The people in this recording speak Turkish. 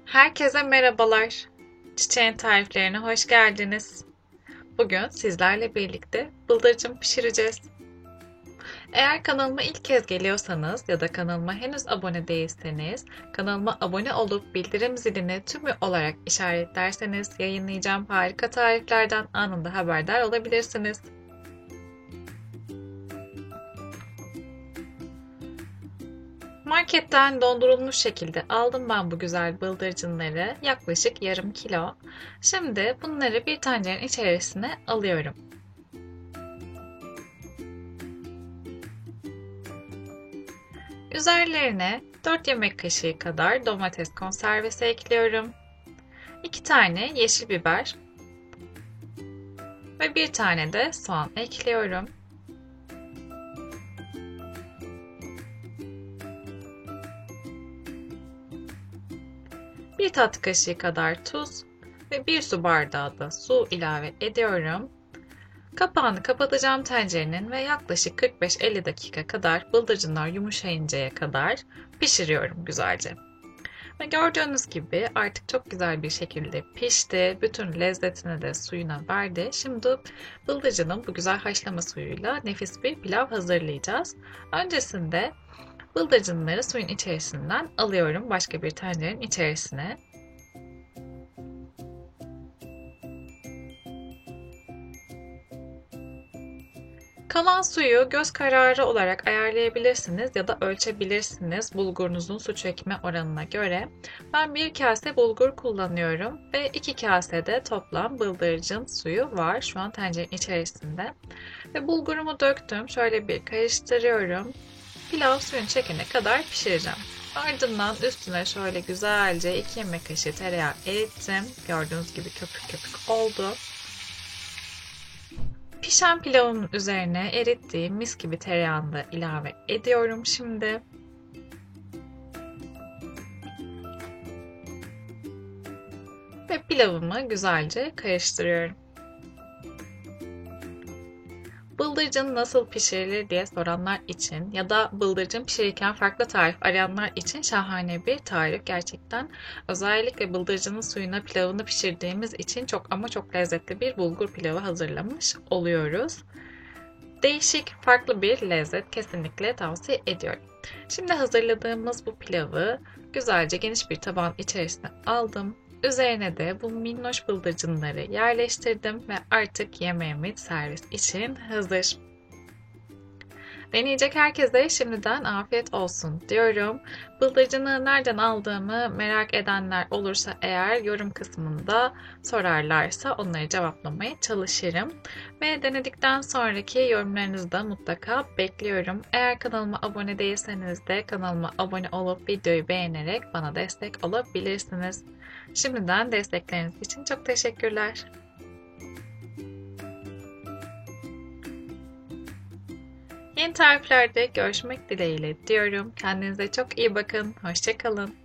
Herkese merhabalar. Çiçeğin tariflerine hoş geldiniz. Bugün sizlerle birlikte bıldırcın pişireceğiz. Eğer kanalıma ilk kez geliyorsanız ya da kanalıma henüz abone değilseniz, kanalıma abone olup bildirim zilini tümü olarak işaretlerseniz yayınlayacağım harika tariflerden anında haberdar olabilirsiniz. Marketten dondurulmuş şekilde aldım ben bu güzel bıldırcınları. Yaklaşık yarım kilo. Şimdi bunları bir tencerenin içerisine alıyorum. Üzerlerine 4 yemek kaşığı kadar domates konservesi ekliyorum. 2 tane yeşil biber ve 1 tane de soğan ekliyorum. Bir tatlı kaşığı kadar tuz ve 1 su bardağı da su ilave ediyorum. Kapağını kapatacağım tencerenin ve yaklaşık 45-50 dakika kadar bıldırcınlar yumuşayıncaya kadar pişiriyorum güzelce. Ve gördüğünüz gibi artık çok güzel bir şekilde pişti. Bütün lezzetini de suyuna verdi. Şimdi bıldırcının bu güzel haşlama suyuyla nefis bir pilav hazırlayacağız. Öncesinde bıldırcınları suyun içerisinden alıyorum başka bir tencerenin içerisine. Kalan suyu göz kararı olarak ayarlayabilirsiniz ya da ölçebilirsiniz bulgurunuzun su çekme oranına göre. Ben bir kase bulgur kullanıyorum ve 2 kase de toplam bıldırcın suyu var şu an tencerenin içerisinde. Ve bulgurumu döktüm. Şöyle bir karıştırıyorum. Pilav suyunu çekene kadar pişireceğim. Ardından üstüne şöyle güzelce 2 yemek kaşığı tereyağı erittim. Gördüğünüz gibi köpük köpük oldu. Pişen pilavımın üzerine erittiğim mis gibi tereyağını da ilave ediyorum şimdi. Ve pilavımı güzelce karıştırıyorum. Bıldırcın nasıl pişirilir diye soranlar için ya da bıldırcın pişirirken farklı tarif arayanlar için şahane bir tarif gerçekten. Özellikle bıldırcının suyuna pilavını pişirdiğimiz için çok ama çok lezzetli bir bulgur pilavı hazırlamış oluyoruz. Değişik, farklı bir lezzet kesinlikle tavsiye ediyorum. Şimdi hazırladığımız bu pilavı güzelce geniş bir tabağın içerisine aldım. Üzerine de bu minnoş bıldırcınları yerleştirdim ve artık yemeğimiz servis için hazır. Deneyecek herkese şimdiden afiyet olsun diyorum. Bıldırcını nereden aldığımı merak edenler olursa eğer yorum kısmında sorarlarsa onları cevaplamaya çalışırım. Ve denedikten sonraki yorumlarınızı da mutlaka bekliyorum. Eğer kanalıma abone değilseniz de kanalıma abone olup videoyu beğenerek bana destek olabilirsiniz. Şimdiden destekleriniz için çok teşekkürler. Yeni tariflerde görüşmek dileğiyle diyorum. Kendinize çok iyi bakın. Hoşça kalın.